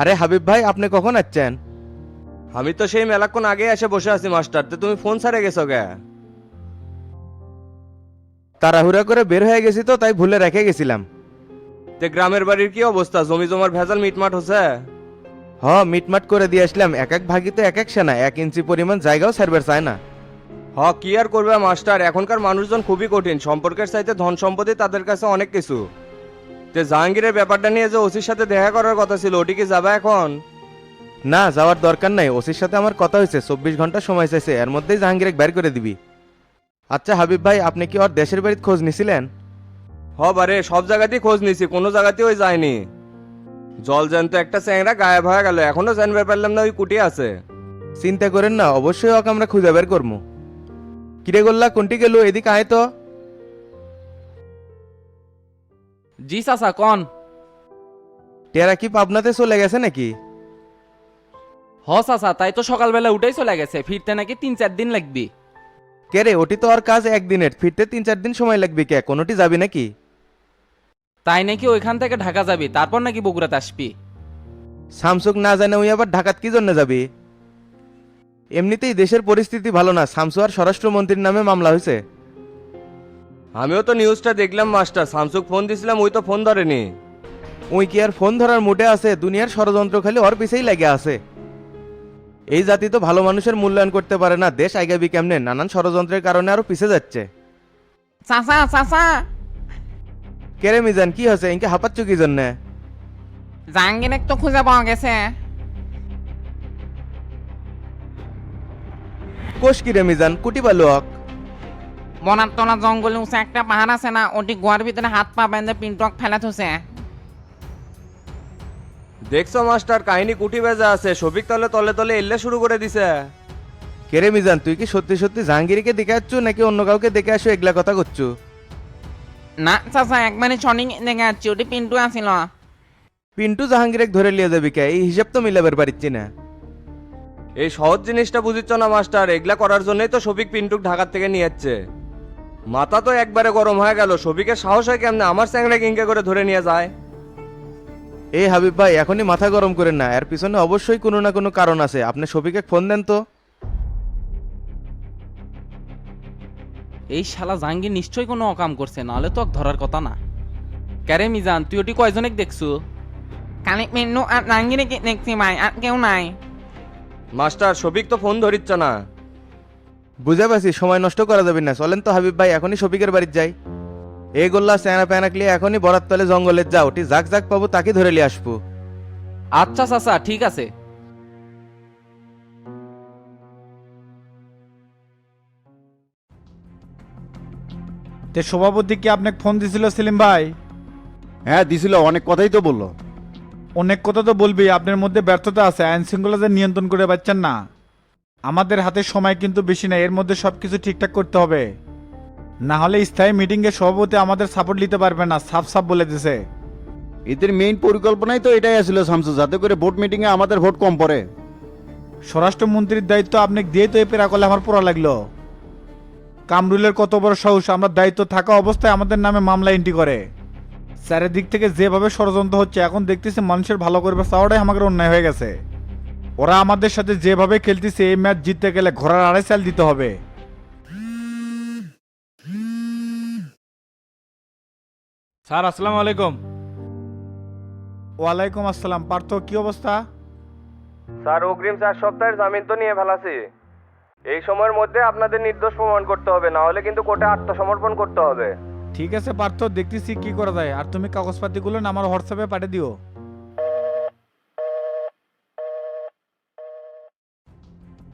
আরে হাবিব ভাই, আপনি কখন আসছেন? আমি তো সেই মেলাক্ষণ আগে এসে বসে আছি মাস্টার, তো তুমি ফোন ছাড়ে গেছো গে? তাড়াহুড়া করে বের হয়ে গেছি তো, তাই ভুলে রেখে গেছিলাম। তে গ্রামের বাড়ির কি অবস্থা? জমি জমার ভেজাল মিটমাট হচ্ছে? মিটমাট করে দিয়ে আসলাম। এক এক ভাগিতে এক এক সেনা, 1 ইঞ্চি পরিমাণ জায়গাও সার্ভে চায় না। কি আর করবে মাস্টার, এখনকার মানুষজন খুবই কঠিন, সম্পর্কের চাইতে ধন সম্পত্তি তাদের কাছে অনেক কিছু। তে জাহাঙ্গীরের ব্যাপারটা নিয়ে যে ওসির সাথে দেখা করার কথা ছিল, ওটি কি যাবে এখন? না, যাওয়ার দরকার নাই। ওসির সাথে আমার কথা হয়েছে, 24 ঘন্টা সময় চাইছে, এর মধ্যেই জাহাঙ্গীর বের করে দিবি। আচ্ছা হাবিব ভাই, আপনি কি ওর দেশের বাড়িতে খোঁজ নিছিলেন? বারে সব জায়গাতেই খোঁজ নিছি, কোনো জায়গাতেই ওই যায়নি। জল জ্যান্ত একটা চ্যাংরা গায়েব হয়ে গেল, এখনো জানতে পারলাম না ওই কুটি আছে। চিন্তা করেন না, অবশ্যই ওকে আমরা খুঁজে বের করবো। কিরে গোল্লা, কোনটি গেল? এদিকে আয় তো। জি চাচা কন। টেরা কি পাবনাতে চলে গেছে নাকি? চাচা তাই তো সকালবেলা উঠেই চলে গেছে, ফিরতে নাকি 3-4 দিন লাগবে। কে রে, ওটি তো ওর কাজ একদিনের, ফিরতে 3-4 দিন সময় লাগবে। কে কোনোটি যাবি নাকি? তাই নাকি ওইখান থেকে ঢাকা যাবি, তারপর নাকি বগুড়াতে আসবি। সামসুক না জানে ওই আবার ঢাকাত কি জন্য যাবি? এমনিতেই দেশের পরিস্থিতি ভালো না, শামসু আর স্বরাষ্ট্রমন্ত্রীর নামে মামলা হয়েছে। আমিও তো নিউজটা দেখলাম মাস্টার, শামসুক ফোন দিছিলাম, ওই তো ফোন ধরেনি। ওই কি আর ফোন ধরার মুডে আছে? দুনিয়ার ষড়যন্ত্র খালি ওর পিছেই লাগে আছে। এই জাতি তো ভালো মানুষের মূল্যায়ন করতে পারে না, দেশ আগাবি কেমনে? নানান ষড়যন্ত্রের কারণে আরো পিছে যাচ্ছে। চাচা চাচা, কেরে মিজান, কি হয়েছে? ইনকে হাঁপাচ্ছ কি জন্যে? জাহাঙ্গীরকে তো খুঁজে পাওয়া গেছে। কোষ কি রে মিজান, কুটি পালুক? বনার তোলা জঙ্গলে উঁচে একটা পাহাড় আছে না, ওটি গোয়ার ভিতরে হাত পা বেঁধে পিন্টক ফেলে থুছে। দেখছো মাস্টার, কাহিনী কুটি বেজা আছে, শফিক তলে তলে তলে এল্লে শুরু করে দিছে। কেরে মিজান, তুই কি সত্যি সত্যি জাহাঙ্গীরকে দেখে আসছো নাকি অন্য কাউকে দেখে আসো এগুলা কথা করছো? না চাচা, একবারে সঠিক দেখে যাচ্ছি, ওটি পিন্টু আসিল। পিন্টু জাহাঙ্গীরকে ধরে লিয়ে যাবি কে? এই হিসাব তো মিলাবার পারিচ্ছি না। এই সহজ জিনিসটা বুঝিচ্ছ না মাস্টার, এগুলা করার জন্যই তো শফিক পিন্টুক ঢাকার থেকে নিয়ে যাচ্ছে। মাথা তো একবারে গরম হয়ে গেল, শফিকের সাহস হয় কেমনে আমার চ্যাংরা কিংকে করে ধরে নিয়ে যায়? এই হাবিব ভাই, এখনই মাথা গরম করেন না, এর পিছনে অবশ্যই কোনো না কোনো কারণ আছে। আপনি শফিকে ফোন দেন তো। এই শালা জাহাঙ্গীর নিশ্চয়ই কোনো অকাম করছে, নাহলে তো ওকে ধরার কথা না। ক্যারে মিজান, তুই ওটি কয়জনেক দেখছু? খালি পিন্টু আর জাহাঙ্গীরকে দেখছি ভাই, আর কেউ নাই। মাস্টার শফিক তো ফোন ধরিচ্ছ না। বুঝে পাচ্ছি, সময় নষ্ট করা যাবে না। চলেন তো হাবিব ভাই, এখনই শফিকের বাড়ির যাই। এই গোল্লা স্যানা প্যানাক লিয়ে এখনই বরাত তলে জঙ্গলে যা, ওটি যাক যাক পাবো তাকে ধরে নিয়ে আসবো। আচ্ছা চাচা ঠিক আছে। তে সভাপতি কি আপনাকে ফোন দিছিল সেলিম ভাই? হ্যাঁ দিছিল, অনেক কথাই তো বললো। অনেক কথা তো বলবি, আপনার মধ্যে ব্যর্থতা আছে, আইন শৃঙ্খলা যে নিয়ন্ত্রণ করে পাচ্ছেন না। আমাদের হাতে সময় কিন্তু বেশি না, এর মধ্যে সবকিছু ঠিকঠাক করতে হবে, না হলে স্থায়ী মিটিংয়ে সভাপতি আমাদের সাপোর্ট নিতে পারবে না, সাফ সাফ বলে দিছে। এদের মেইন পরিকল্পনাই তো এটাই আসলে শামসু, যাতে করে ভোট মিটিংয়ে আমাদের ভোট কম পড়ে। স্বরাষ্ট্রমন্ত্রীর দায়িত্ব আপনাকে দিয়ে তো এই পেরা করলে আমার পোড়া লাগলো। কামরুলের কত বড় সাহস, আমরা দায়িত্ব থাকা অবস্থায় আমাদের নামে মামলা এন্ট্রি করে। চারিদিক থেকে যেভাবে ষড়যন্ত্র হচ্ছে, এখন দেখতেছি মানুষের ভালো করবে চাওয়াটাই আমাদের অন্যায় হয়ে গেছে। ওরা আমাদের সাথে যেভাবে খেলতেছে, এই ম্যাচ জিততে গেলে ঘোড়ার 2.5 চাল দিতে হবে। স্যার আসসালামু আলাইকুম। ওয়ালাইকুম আসসালাম। পার্থ, কি অবস্থা? স্যার অগ্রিম 4 সপ্তাহের জামিন তো নিয়ে ফেলাছি। এই সময়ের মধ্যে আপনাদের নির্দোষ প্রমাণ করতে হবে, না হলে কিন্তু কোর্টে আত্মসমর্পণ করতে হবে। ঠিক আছে পার্থ, দেখতেছি কি করা যায়। আর তুমি কাগজপাতিগুলো না আমার হোয়াটসঅ্যাপে পাঠিয়ে দিও।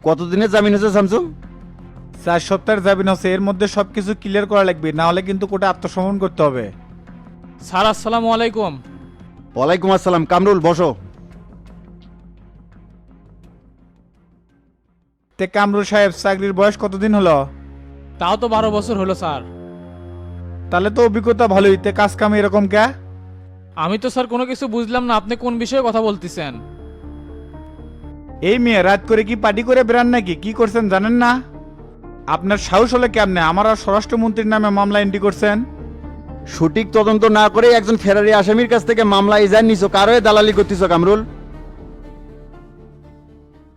কতদিনের জামিন হয়েছে শামসু? 4 সপ্তাহের জামিন আছে, এর মধ্যে সবকিছু ক্লিয়ার করা লাগবে, না হলে কিন্তু কোর্টে আত্মসমর্পণ করতে হবে। স্যার আসসালামু আলাইকুম। ওয়ালাইকুম আসসালাম। কামরুল বসো। তে কামরুল সাহেব, চাকরির বয়স কতদিন হলো? তাও তো 12 বছর হলো স্যার। তাহলে তো অভিজ্ঞতা ভালোই। তে কাজ কাম এরকম কে? আমি তো স্যার কোনো কিছু বুঝলাম না, আপনি কোন বিষয়ে কথা বলতেছেন? এই মেয়ে রাত করে কি পার্টি করে বেরান নাকি? কি করছেন জানেন না? আপনার সাহস হলে কেমনে আমার আর স্বরাষ্ট্রমন্ত্রীর নামে মামলা এন্ট্রি করছেন? সঠিক তদন্ত না করে একজন ফেরারি আসামির কাছ থেকে মামলা ইজার নিছো, কারোয় দালালি করতেছো কামরুল?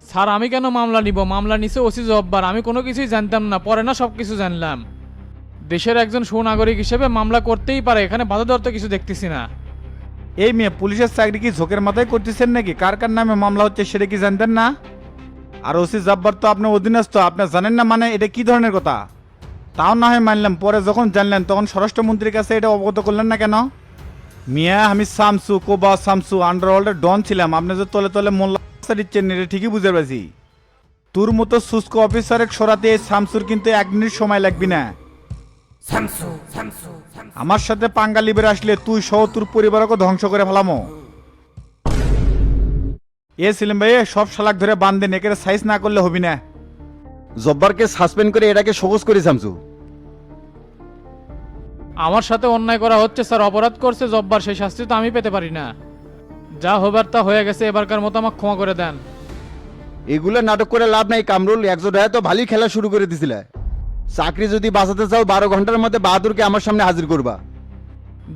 স্যার আমি কেন মামলা নিব? মামলা নিছে ওসি জব্বার, আমি কোনো কিছুই জানতাম না, পরে না সব কিছু জানলাম। দেশের একজন সুনাগরিক হিসেবে মামলা করতেই পারে, এখানে বাধা দেওয়ার তো কিছু দেখতেছি না। এই মেয়ে পুলিশের চাকরি কি ঝোঁকের মাথায় করতেছেন নাকি? কার কার নামে মামলা হচ্ছে সেটা কি জানতেন না? আর ওসি জব্বার তো আপনার অধীনস্থ, আপনি জানেন না মানে এটা কি ধরনের কথা? তাও না হয় মানলাম, পরে যখন জানলেন তখন স্বরাষ্ট্রমন্ত্রীর কাছে এটা অবগত করলেন না কেন? মিয়া আমি শামসু কোবা শামসু আন্ডারওয়ার্ল্ডের ডন ছিলাম, আপনি যে তলে তলে মোল্লা দিচ্ছেন এটা ঠিকই বুঝে পারছি। তোর মতো শুষ্ক অফিসারের সরাতে এই শামসুর কিন্তু 1 মিনিট সময় লাগবে না। আমার সাথে পাঙ্গা লিবের আসলে তুই সহ তোর পরিবারকে ধ্বংস করে ফেলামো। এ ছিলেন ভাই, সব শালাক ধরে বান্ধেন, একের সাইজ না করলে হবি না। জব্বারকে সাসপেন্ড করে এটাকে সহজ করে শামসু। আমার সাথে অন্যায় করা হচ্ছে স্যার, অপরাধ করছে জব্বার, সেই শাস্তি তো আমি পেতে পারি না। যা হবার তা হয়ে গেছে, এবারকার মতো আমাকে ক্ষমা করে দেন। এগুলো নাটক করে লাভ নাই কামরুল, একজন রায় তো ভালোই খেলা শুরু করে দিছিল। চাকরি যদি বাঁচাতে চাও 12 ঘন্টার মধ্যে বাহাদুরকে আমার সামনে হাজির করবা।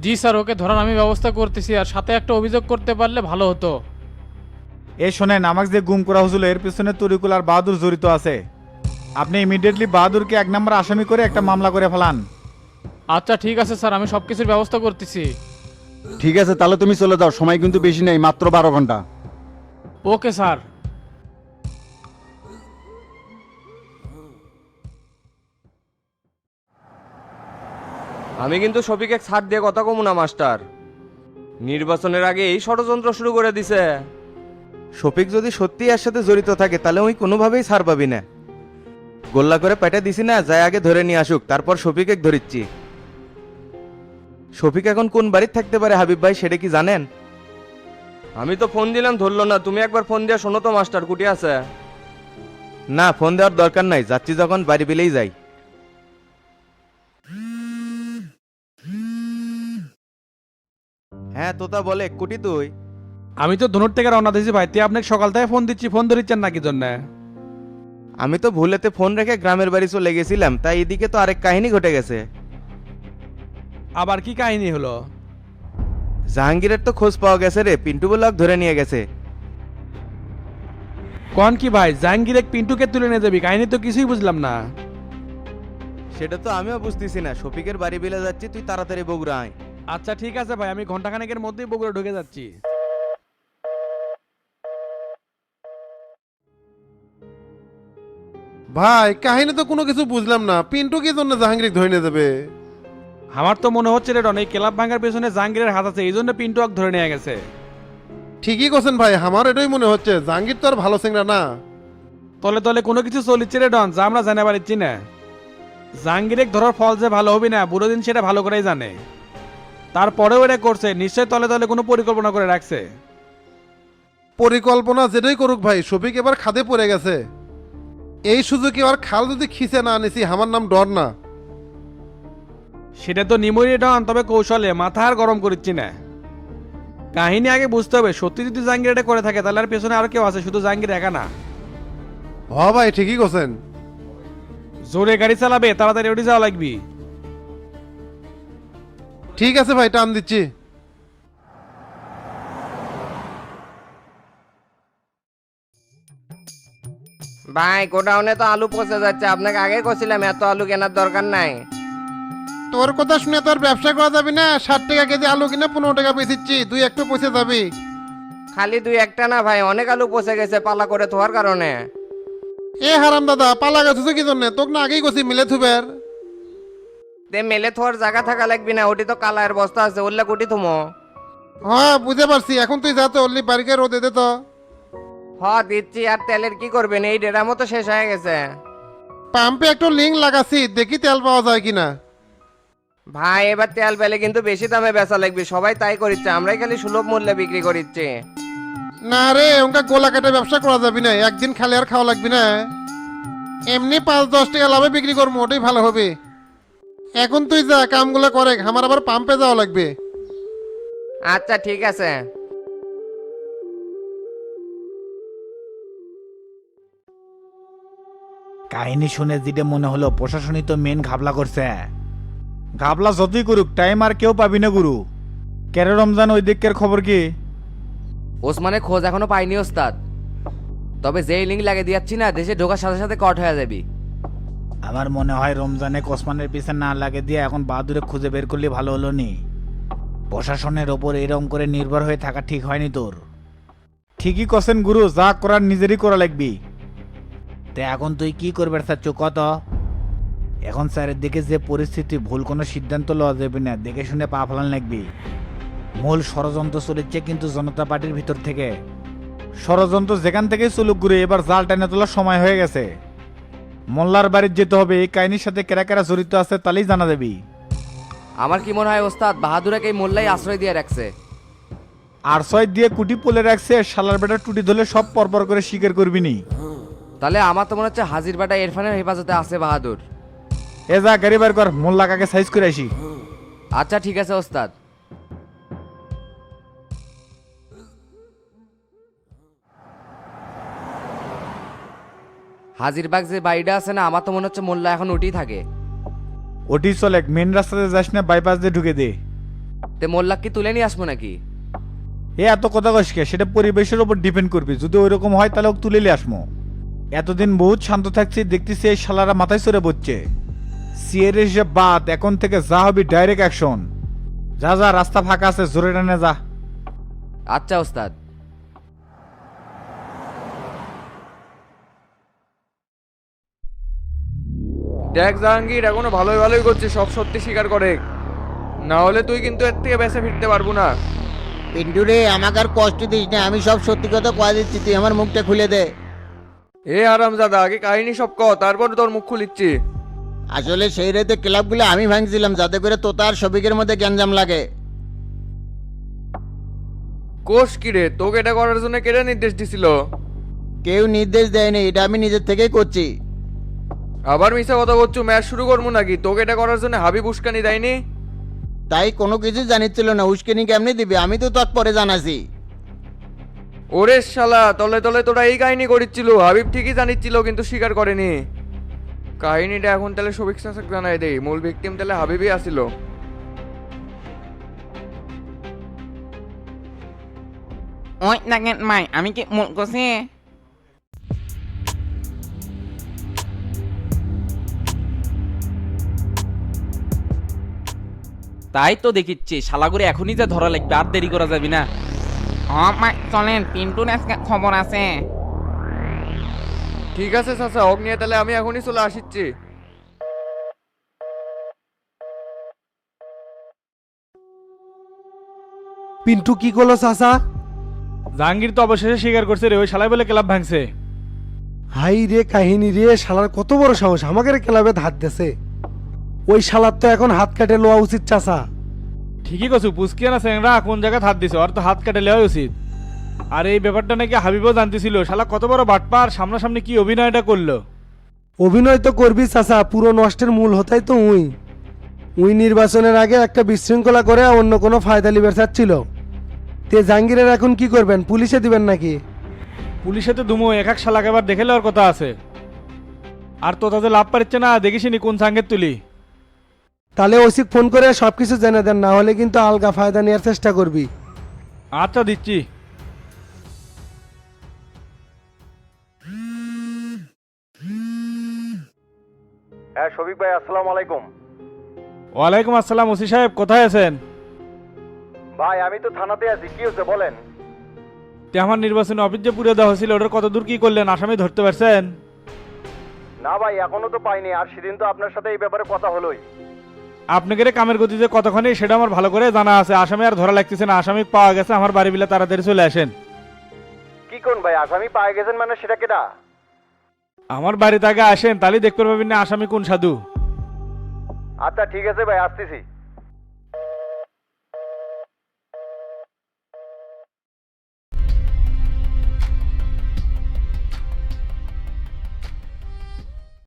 জি স্যার, ওকে ধরার আমি ব্যবস্থা করতেছি, আর সাথে একটা অভিযোগ করতে পারলে ভালো হতো। এ শোনেন, আমাকে যে গুম করা হয়েছিল এর পিছনে তরিকুল আর বাহাদুর জড়িত আছে। আপনি ইমিডিয়েটলি বাহাদুরকে 1 নম্বর আসামি করে একটা মামলা করে ফেলান। আচ্ছা ঠিক আছে স্যার, আমি সব কিছুর ব্যবস্থা করতেছি। ঠিক আছে, তাহলে তুমি চলে যাও, সময় কিন্তু বেশি নেই, মাত্র 12 ঘন্টা। Okay sir. আমি কিন্তু শফিকে ছাড় দিয়ে কথা কমু না মাস্টার। নির্বাচনের আগে এই ষড়যন্ত্র শুরু করে দিছে। শফিক যদি সত্যি এর সাথে জড়িত থাকে তাহলে ওই কোনোভাবেই ছাড় পাবি না। গোল্লা করে পেটে দিছি না, যাই আগে ধরে নিয়ে আসুক, তারপর শফিকে ধরিচ্ছি। শফিক এখন কোন বাড়ির থাকতে পারে হাবিব ভাই, সেটা কি জানেন? আমি তো ফোন দিলাম ধরলো না, তুমি একবার ফোন দিয়ে শোনো তো মাস্টার কুটি আছে। না, ফোন দেওয়ার দরকার নাই, যাচ্ছি যখন বাড়ি বিলেই যাই। হ্যাঁ তোতা বলে, কুটি তুই? আমি তো ধনুর থেকে রওনা দিয়েছি ভাই, তুই আপনাকে সকাল থেকে ফোন দিচ্ছি, ফোন ধরিচ্ছেন নাকি জন্য? আমি তো ভুলেতে ফোন রেখে গ্রামের বাড়ি চলে গেছিলাম, তাই এদিকে তো আরেক কাহিনী ঘটে গেছে। আবার কি কাহিনী হলো? জাহাঙ্গীরের তো খোঁজ পাওয়া গেছে রে, পিন্টু ব্লক ধরে নিয়ে গেছে। কোন কি ভাই, জাহাঙ্গীর এক পিন্টুকে তুলে নিয়ে যাবি? কাহিনী তো কিছুই বুঝলাম না। সেটা তো আমিও বুঝতেছি না, শফিকের বাড়ি বিলে যাচ্ছি, তুই তাড়াতাড়ি বগুড়া আয়। আচ্ছা ঠিক আছে ভাই, আমি ঘন্টাখানেকের মধ্যেই বগুড়া ঢুকে যাচ্ছি। ভাই কাহিনী তো কোনো কিছু বুঝলাম না, পিন্টু কি জন্য জাহাঙ্গীর ধরে নিয়ে যাবে? আমার তো মনে হচ্ছে রে ডন, এই ক্লাব ভাঙার পেছনে জাহাঙ্গীরের হাত আছে, এই জন্য পিন্টু আক ধরে নিয়ে গেছে। ঠিকই করছেন ভাই, আমার এটাই মনে হচ্ছে, জাহাঙ্গীর তো আর ভালো সিংড়া না। তলে তলে কোনো কিছু চলিচ্ছে রে ডন, যা আমরা জানা পারিচ্ছি না। জাহাঙ্গীর ধরার ফল যে ভালো হবে না, বুড়ো দিন সেটা ভালো করেই জানে। তারপরেও এটা করছে, নিশ্চয় তলে তলে কোনো পরিকল্পনা করে রাখছে। পরিকল্পনা যেটাই করুক ভাই, শফিক এবার খাদে পড়ে গেছে। এই সুযোগ এবার খাল যদি খিসে না আনিছি, আমার নাম ডর না। সেটা তো নিমরি ডন, তবে কৌশলে মাথা আর গরম করছি না। কাহিনী আগে বুঝতে হবে, সত্যি যদি জাহাঙ্গীর এটা করে থাকে তাহলে আর পেছনে আরো কেউ আছে, শুধু জাহাঙ্গীর একা না। হ ভাই ঠিকই করছেন। জোরে গাড়ি চালাবে, তাড়াতাড়ি উঠে যাওয়া লাগবি। ঠিক আছে ভাই, টান দিচ্ছি। ভাই গোডাউনে তো আলু পচে যাচ্ছে, আপনাকে আগে কছিলাম এত আলু কেনার দরকার নাই। তোর কথা শুনে তোর ব্যবসা করা যাবে না। 60 টাকা কেজি আলু কিনে 15 টাকা বেচিচ্ছি, 2-1 পয়সা যাবি। খালি 2-1টা না ভাই, অনেক আলু পচে গেছে পালা করে ধোয়ার কারণে। এ হারাম দাদা, পালা গেছিস কি জন্য? তোকে না আগেই কছি মিলে থুবের। তে মেলে থোয়ার জায়গা থাকা লাগবি না, ওটি তো কালায়ের বস্তা আছে, ওল্লা কুটি থুমো। হ্যাঁ বুঝতে পারছি, এখন তুই যাতে অল্লি বাড়িকে রোদে দে তো। হ দিচ্ছি, আর তেলের কি করবেন, এই ডেরামো তো শেষ হয়ে গেছে। পাম্পে একটু লিঙ্ক লাগাচ্ছি, দেখি তেল পাওয়া যায় কিনা। ভাই এবার তেল পেলে কিন্তু বেশি দামে বেচা লাগবে, সবাই তাই করিচ্ছে, আমরাই খালি সুলভ মূল্যে বিক্রি করিচ্ছি। না রে, ওনকা গোলা কেটে ব্যবসা করা যাবে না, একদিন খালি আর খাওয়া লাগবে না। এমনি 5-10 টাকা লাভে বিক্রি করবো, ওটাই ভালো হবে। এখন তুই যা কামগুলো করে, আমার আবার পাম্পে যাওয়া লাগবে। আচ্ছা ঠিক আছে। কাহিনী শুনে যেটা মনে হলো প্রশাসনই তো মেন ঘাবলা করছে। ঘাবলা যতই করুক টাইম আর কেউ পাবি না গুরু। কেরে রমজান ওই দিকের খবর কি? ওসমানের খোঁজ এখনো পাইনি ওস্তাদ। তবে যেই লিঙ্ক লাগে দিয়াচ্ছি না, দেশে ঢোকার সাথে সাথে কট হয়ে যাবি। আমার মনে হয় রমজানে ওসমানের পিছনে না লাগে দিয়ে এখন বাহাদুরে খুঁজে বের করলে ভালো হলো নি। প্রশাসনের ওপর এরকম করে নির্ভর হয়ে থাকা ঠিক হয়নি তোর। ঠিকই কছেন গুরু, যা করার নিজেরই করা লাগবি। তে এখন তুই কি করবে চাচ্ছ কত? এখন স্যারের দিকে যে পরিস্থিতি, ভুল কোনো সিদ্ধান্ত লওয়া যাবে না, দেখে শুনে পা ফেলান লাগবি। মূল ষড়যন্ত্র চলেছে কিন্তু জনতা পার্টির ভিতর থেকে। ষড়যন্ত্র যেখান থেকেই চলুক ঘুরে, এবার জাল টানে তোলার সময় হয়ে গেছে। মোল্লার বাড়ির যেতে হবে, এই কাহিনীর সাথে কেরা কেরা জড়িত আছে তাহলেই জানা যাবি। আমার কি মনে হয় ওস্তাদ, বাহাদুরকে এই মোল্লাই আশ্রয় দিয়ে রাখছে। আর ছয় দিয়ে কুটি পোলে রাখছে, শালার বেটা টুটি ধরলে সব পরপর করে স্বীকার করবি নি। তাহলে আমার তো মনে হচ্ছে হাজির বাটা ইরফানের হেফাজতে আছে বাহাদুর। এ যা গাড়ি বার কর, মোল্লা কাকে সাইজ করে আসি। আচ্ছা ঠিক আছে ওস্তাদ। হাজিরবাগ যে বাড়িটা আছে না, আমার তো মনে হচ্ছে মোল্লা এখন ওটি থাকে। ওটি চলে, মেন রাস্তাতে যাস না, বাইপাস দিয়ে ঢুকে দে। তে মোল্লা কি তুলে নিয়ে আসবো নাকি? এ এত কথা কসকে, সেটা পরিবেশের উপর ডিপেন্ড করবি। যদি ওইরকম হয় তাহলে ওকে তুলে নিয়ে আসমো। এতদিন বহুত শান্ত থাকছি, দেখতেছি এই শালারা মাথায় চড়ে পড়ছে। সিয়ারের যে বাদ, এখন থেকে যা হবি ডাইরেক্ট অ্যাকশন। যা যা, রাস্তা ফাঁকা আছে, জোরে টানে যা। আচ্ছা ওস্তাদ। দেখ জাহাঙ্গীর, এখনো ভালোই ভালোই করছিস, সব সত্যি স্বীকার করে, না হলে তুই কিন্তু এর থেকে বেঁচে ফিরতে পারবো না। পিন্টু রে, আমাকে আর কষ্ট দিস না, আমি সব সত্যি কথা কয়ে দিচ্ছি, তুই আমার মুখটা খুলে দে। এ আরামজাদা, আগে কাহিনী সব ক, তারপর তোর মুখ খুলিচ্ছি। আসলে সেই রাতে ক্লাবগুলো আমি ভাঙছিলাম, যাতে করে তোতা আর শফিকের মধ্যে গ্যাঞ্জাম লাগে। কোষ কিরে, তোকে এটা করার জন্য কেটে নির্দেশ দিছিল? কেউ নির্দেশ দেয়নি, এটা আমি নিজের থেকেই করছি। আবার মিশা কথা করছো, ম্যাচ শুরু করবো নাকি? তোকে এটা করার জন্য হাবিব উস্কানি দেয়নি? তাই কোনো কিছু জানিচ্ছিল না, উস্কেনি কেমনি দিবি, আমি তো তৎ পরে জানাছি। ওরে শালা, তলে তলে তোরা এই কাহিনী করিচ্ছিল। হাবিব ঠিকই জানিচ্ছিল কিন্তু স্বীকার করেনি। কাহিনীটা এখন তাহলে সবিক শাসক জানাই দেই, মূল ভিকটিম তাহলে হাবিবই আসিল। ওই দেখেন মাই, আমি কি মন করছি? তাই তো দেখিচ্ছি, শালাগুড়ি এখনই যা ধরা লাগবে, আর দেরি করা যাবে না। মাই চলেন, পিন্টুর আজকে খবর আছে। ঠিক আছে চাচা, অগ নিয়ে তাহলে আমি এখনই চলে আসিচ্ছি। পিন্টু কি করলো চাচা? জাহাঙ্গীর তো অবশেষে স্বীকার করছে রে, ওই শালাই বলে ক্লাব ভাঙছে। হাই রে কাহিনী রে, শালার কত বড় সাহস, আমাকে ক্লাবে হাত দিয়েছে। ওই শালার তো এখন হাত কাটে লওয়া উচিত চাচা। ঠিকই কছু, পুস্কিয়া না স্যাংরা কোন জায়গায় হাত দিছে, ওর তো হাত কাটে লেওয়া উচিত। আর এই ব্যাপারটা নাকি হাবিবও জানতেছিল। শালা কত বড় বাটপার, সামনাসামনি কি অভিনয়টা করলো। অভিনয় তো করবি চাচা, পুরো নষ্টের মূল হতাই তো উই নির্বাচনের আগে একটা বিশৃঙ্খলা করে অন্য কোনো ফায়দা লিবার চাচ্ছিল। তে জাহাঙ্গীরের এখন কি করবেন, পুলিশে দিবেন নাকি? পুলিশে তো দুমো এক এক শালাকে আবার দেখে লওয়ার কথা আছে। আর তো তাদের লাভ পাচ্ছে না, দেখিসনি কোন সাঙ্গের তুলি। তাহলে ওসিক ফোন করে সবকিছু জেনে দেন, না হলে কিন্তু আলগা ফায়দা নেওয়ার চেষ্টা করবি। আচ্ছা দিচ্ছি। হ্যাঁ শফিক ভাই, আসসালামু আলাইকুম। ওয়ালাইকুম আসসালাম। ওসি সাহেব কোথায় আছেন? ভাই আমি তো থানাতে আছি, কি হচ্ছে বলেন। তে আমার নির্বাচনী অফিস যে পুড়ে দেওয়া হয়েছিল, ওটার কত দূর কি করলেন? আসামি ধরতে পারছেন? না ভাই, এখনো তো পাইনি, আর সেদিন তো আপনার সাথে এই ব্যাপারে কথা হলোই। আপনাকে রে কামের গতি যে কতক্ষণে সেটা আমার ভালো করে জানা আছে। আসামি আর ধরা লাগতেছে না, আসামি পাওয়া গেছে। আমার বাড়ি বিলে তাড়াতাড়ি চলে আসেন। কি কোন ভাই, আসামি পায়ে গেছেন মানে সেটা কেটা? আমার বাড়িতে আগে আসেন, তাহলে দেখতে পারবেন না আসামি কোন সাধু। আচ্ছা ঠিক আছে ভাই, আসতেছি।